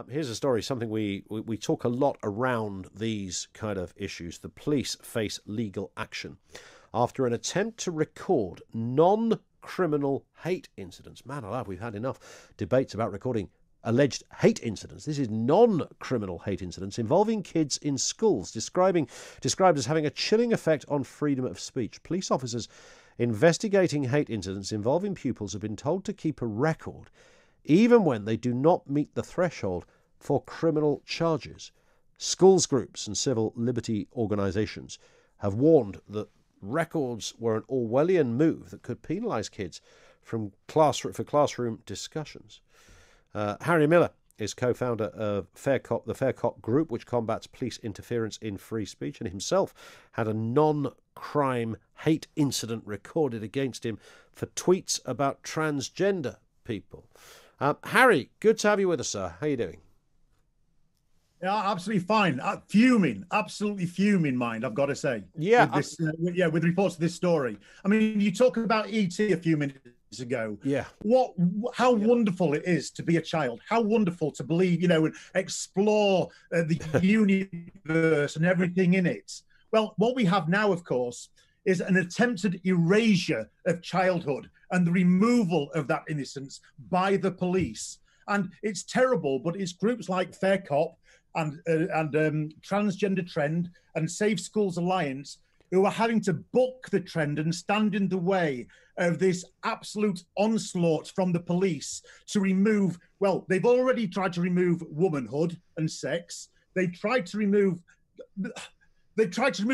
Here's a story, something we talk a lot around these kind of issues. The police face legal action after an attempt to record non-criminal hate incidents. Man alive, we've had enough debates about recording alleged hate incidents. This is non-criminal hate incidents involving kids in schools, described as having a chilling effect on freedom of speech. Police officers investigating hate incidents involving pupils have been told to keep a record even when they do not meet the threshold for criminal charges. Schools groups and civil liberty organisations have warned that records were an Orwellian move that could penalise kids for classroom discussions. Harry Miller is co-founder of FairCop, the FairCop group, which combats police interference in free speech, and himself had a non-crime hate incident recorded against him for tweets about transgender people. Harry, good to have you with us, sir. How are you doing? Yeah, absolutely fine. Absolutely fuming, mind, I've got to say. Yeah. With reports of this story. I mean, you talked about E.T. a few minutes ago. Yeah. How wonderful it is to be a child. How wonderful to believe, and explore the universe and everything in it. Well, what we have now, of course, is an attempted erasure of childhood and the removal of that innocence by the police. And it's terrible, but it's groups like FairCop and Transgender Trend and Save Schools Alliance who are having to buck the trend and stand in the way of this absolute onslaught from the police to remove, well, they've already tried to remove womanhood and sex. They've tried to remove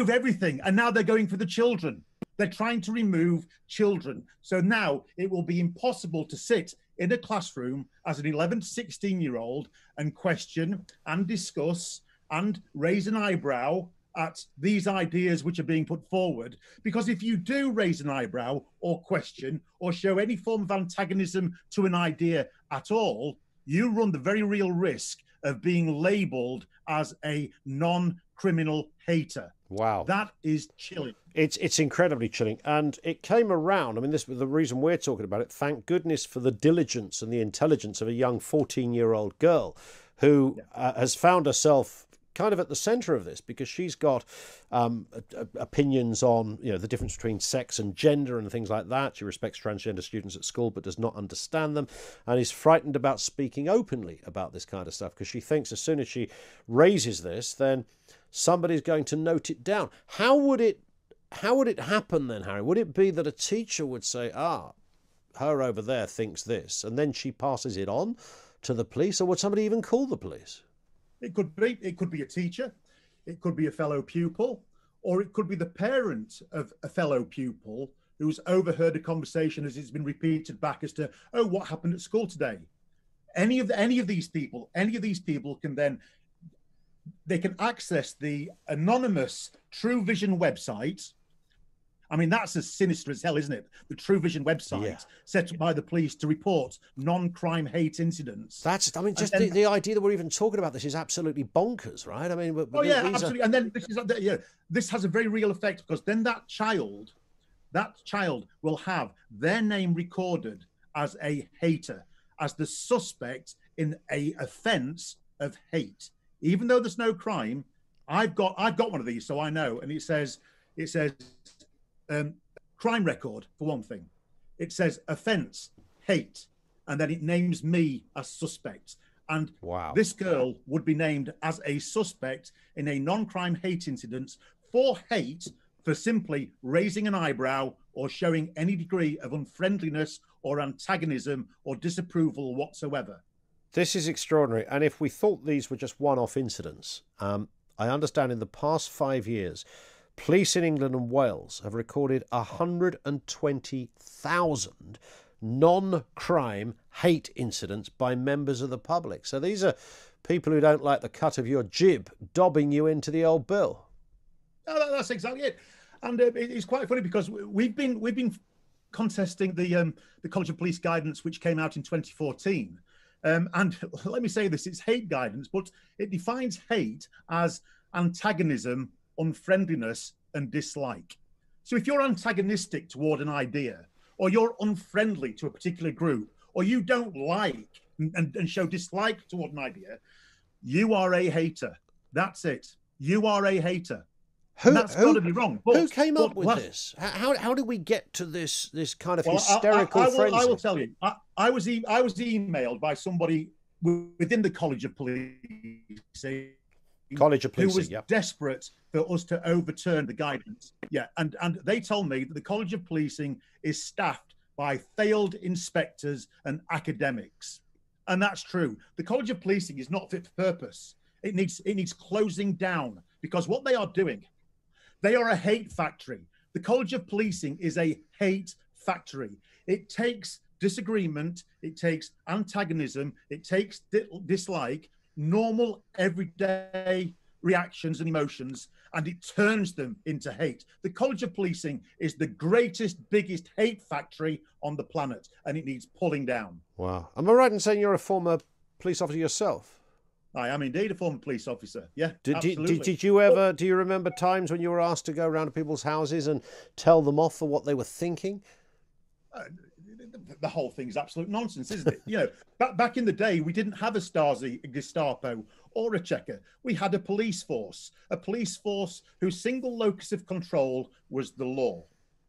everything, and now they're going for the children. They're trying to remove children. So now it will be impossible to sit in a classroom as an 11 to 16-year-old and question and discuss and raise an eyebrow at these ideas which are being put forward. Because if you do raise an eyebrow or question or show any form of antagonism to an idea at all, you run the very real risk of being labelled as a non-criminal hater. Wow. That is chilling. It's incredibly chilling. And it came around, I mean, this was the reason we're talking about it. Thank goodness for the diligence and the intelligence of a young 14-year-old girl who has found herself kind of at the centre of this, because she's got opinions on the difference between sex and gender and things like that. She respects transgender students at school but does not understand them, and is frightened about speaking openly about this kind of stuff because she thinks as soon as she raises this, then somebody's going to note it down. How would it happen then, Harry? Would it be that a teacher would say, her over there thinks this, and then she passes it on to the police, or would somebody even call the police? It could be a teacher, it could be a fellow pupil, or it could be the parent of a fellow pupil who's overheard a conversation as it's been repeated back as to, what happened at school today? Any of these people can then, they can access the anonymous True Vision website. I mean, that's as sinister as hell, isn't it? The True Vision website set up by the police to report non-crime hate incidents. The idea that we're even talking about this is absolutely bonkers, right? I mean, absolutely. And then this has a very real effect, because then that child will have their name recorded as a hater, as the suspect in a offence of hate, even though there's no crime. I've got one of these, so I know, and it says. Crime record, for one thing. It says offence, hate, and then it names me as suspect. And This girl would be named as a suspect in a non-crime hate incident for hate, for simply raising an eyebrow or showing any degree of unfriendliness or antagonism or disapproval whatsoever. This is extraordinary. And if we thought these were just one-off incidents, I understand in the past 5 years, police in England and Wales have recorded 120,000 non-crime hate incidents by members of the public. So these are people who don't like the cut of your jib dobbing you into the old bill. No, that's exactly it. And it's quite funny because we've been contesting the College of Police guidance, which came out in 2014. And let me say this, it's hate guidance, but it defines hate as antagonism, unfriendliness and dislike. So if you're antagonistic toward an idea, or you're unfriendly to a particular group, or you don't like and show dislike toward an idea, you are a hater. That's it. You are a hater. And that's got to be wrong. Who came up with this? How did we get to this kind of hysterical frenzy? I will tell you. I was emailed by somebody within the College of Policing. College of Policing, who was desperate for us to overturn the guidance. Yeah, and they told me that the College of Policing is staffed by failed inspectors and academics. And that's true. The College of Policing is not fit for purpose. It needs closing down, because what they are doing, they are a hate factory. The College of Policing is a hate factory. It takes disagreement, it takes antagonism, it takes dislike, normal everyday reactions and emotions, and it turns them into hate. The College of Policing is the greatest, biggest hate factory on the planet, and it needs pulling down. Wow. Am I right in saying you're a former police officer yourself? I am indeed a former police officer. Yeah, absolutely. Did you ever, do you remember times when you were asked to go around to people's houses and tell them off for what they were thinking? The whole thing is absolute nonsense, isn't it? You know, back in the day, we didn't have a Stasi, a Gestapo, or a Checker. We had a police force whose single locus of control was the law,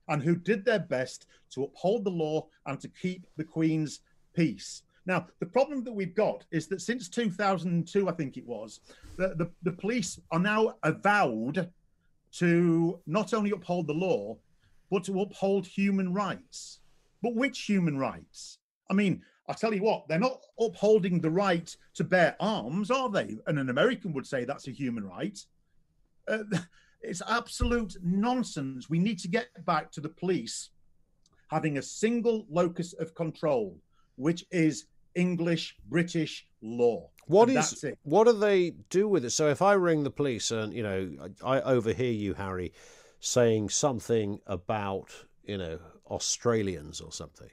and who did their best to uphold the law and to keep the Queen's peace. Now, the problem that we've got is that since 2002, I think it was, the police are now avowed to not only uphold the law, but to uphold human rights. But which human rights? I mean, I'll tell you what, they're not upholding the right to bear arms, are they? And an American would say that's a human right. It's absolute nonsense. We need to get back to the police having a single locus of control, which is English, British law. What do they do with it? So if I ring the police and, you know, I overhear you, Harry, saying something about, you know, Australians or something,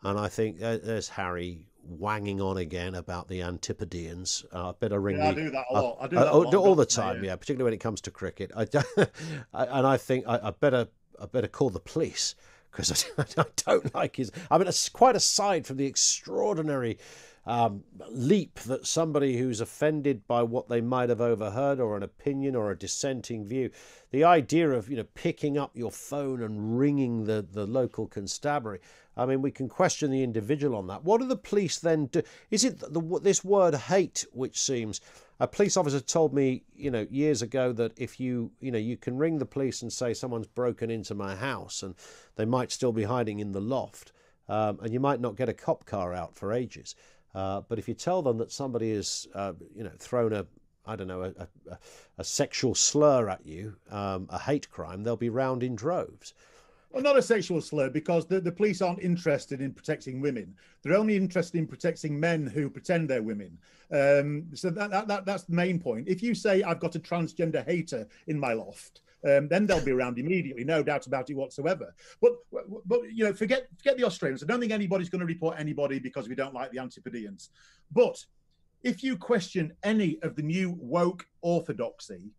and I think there's Harry wanging on again about the Antipodeans. I better ring. I do that a lot. I do that all the time. Yeah, particularly when it comes to cricket. And I think I better call the police, because I don't like his. I mean, it's quite aside from the extraordinary leap that somebody who's offended by what they might have overheard, or an opinion, or a dissenting view, the idea of, you know, picking up your phone and ringing the local constabulary. I mean, we can question the individual on that. What do the police then do? Is it this word hate, which seems... A police officer told me, you know, years ago that if you can ring the police and say someone's broken into my house, and they might still be hiding in the loft, and you might not get a cop car out for ages. But if you tell them that somebody has, thrown a sexual slur at you, a hate crime, they'll be round in droves. Well, not a sexual slur, because the police aren't interested in protecting women. They're only interested in protecting men who pretend they're women. So that's the main point. If you say I've got a transgender hater in my loft, then they'll be around immediately, no doubt about it whatsoever. But you know, forget the Australians. I don't think anybody's going to report anybody because we don't like the Antipodeans. But if you question any of the new woke orthodoxy,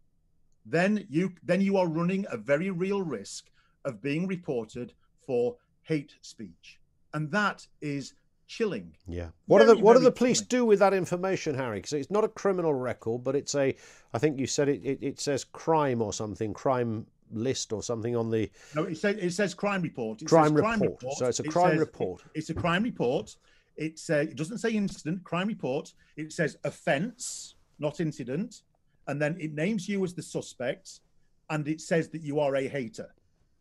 then you are running a very real risk of being reported for hate speech, and that is chilling. Yeah. What do the police do with that information, Harry? Because it's not a criminal record, but it's I think you said it says crime or something, crime list or something on the. No, it says crime report. Crime report. So it's a crime report. It's a crime report. It doesn't say incident. Crime report. It says offence, not incident, and then it names you as the suspect, and it says that you are a hater.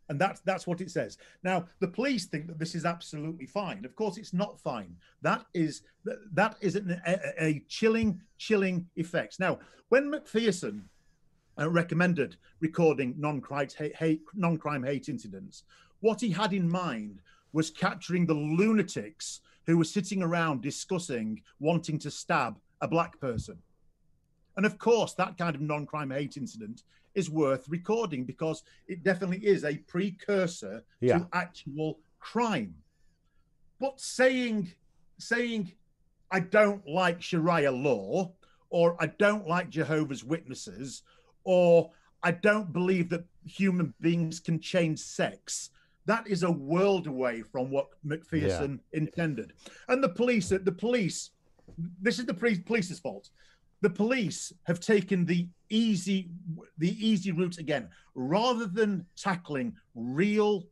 And that's what it says. Now, the police think that this is absolutely fine. Of course, it's not fine. That is a chilling effect. Now, when McPherson recommended recording non-crime hate incidents, what he had in mind was capturing the lunatics who were sitting around discussing wanting to stab a black person. And of course, that kind of non-crime hate incident is worth recording, because it definitely is a precursor to actual crime. But saying I don't like Sharia law, or I don't like Jehovah's Witnesses, or I don't believe that human beings can change sex, that is a world away from what McPherson intended. And the police this is the police's fault. The police have taken the easy route again, rather than tackling real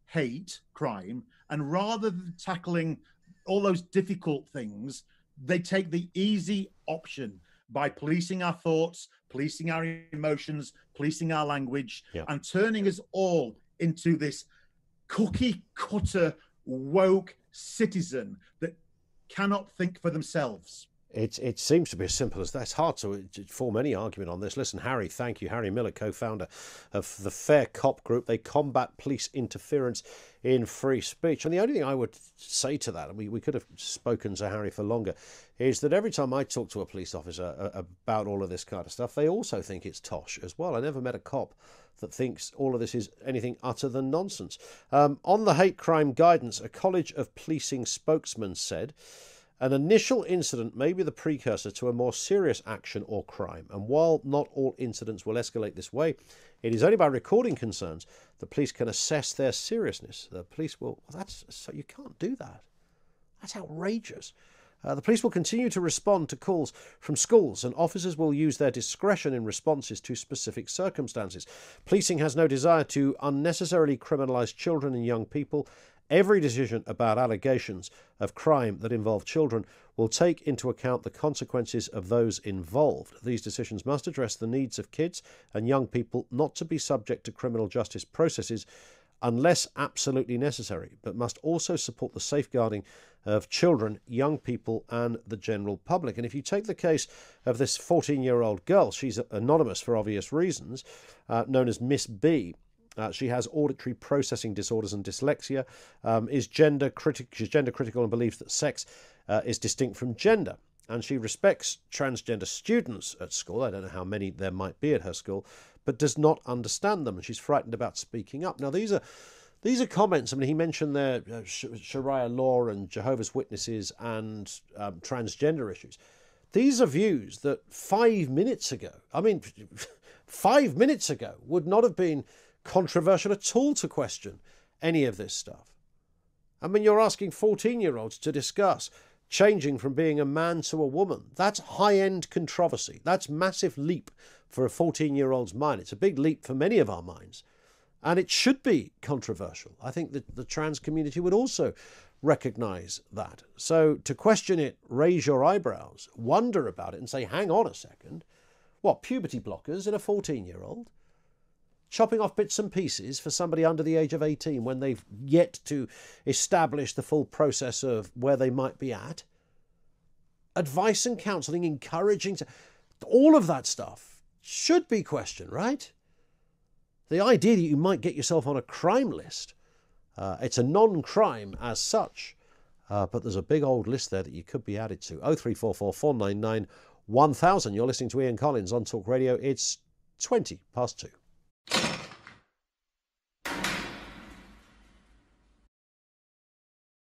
hate crime and rather than tackling all those difficult things. They take the easy option by policing our thoughts, policing our emotions, policing our language, and turning us all into this cookie cutter woke citizen that cannot think for themselves. It seems to be as simple as that. It's hard to form any argument on this. Listen, Harry, thank you. Harry Miller, co-founder of the FairCop group. They combat police interference in free speech. And the only thing I would say to that, and we could have spoken to Harry for longer, is that every time I talk to a police officer about all of this kind of stuff, they also think it's tosh as well. I never met a cop that thinks all of this is anything other than nonsense. On the hate crime guidance, a College of Policing spokesman said, an initial incident may be the precursor to a more serious action or crime, and while not all incidents will escalate this way, it is only by recording concerns that police can assess their seriousness. The police will... Well, that's... So you can't do that. That's outrageous. The police will continue to respond to calls from schools, and officers will use their discretion in responses to specific circumstances. Policing has no desire to unnecessarily criminalise children and young people. Every decision about allegations of crime that involve children will take into account the consequences of those involved. These decisions must address the needs of kids and young people not to be subject to criminal justice processes unless absolutely necessary, but must also support the safeguarding of children, young people and the general public. And if you take the case of this 14-year-old girl, she's anonymous for obvious reasons, known as Miss B. She has auditory processing disorders and dyslexia, she's gender critical and believes that sex is distinct from gender. And she respects transgender students at school. I don't know how many there might be at her school, but does not understand them. And she's frightened about speaking up. Now, these are comments. I mean, he mentioned there Sharia law and Jehovah's Witnesses and transgender issues. These are views that 5 minutes ago, 5 minutes ago, would not have been controversial at all to question any of this stuff. I mean, you're asking 14-year-olds to discuss changing from being a man to a woman. That's high-end controversy. That's massive leap for a 14-year-old's mind. It's a big leap for many of our minds. And it should be controversial. I think that the trans community would also recognise that. So to question it, raise your eyebrows, wonder about it and say, hang on a second, what, puberty blockers in a 14-year-old? Chopping off bits and pieces for somebody under the age of 18 when they've yet to establish the full process of where they might be at. Advice and counselling, encouraging, all of that stuff should be questioned, right? The idea that you might get yourself on a crime list, it's a non-crime as such, but there's a big old list there that you could be added to. 0344 499 1000. You're listening to Ian Collins on Talk Radio. It's 20 past 2.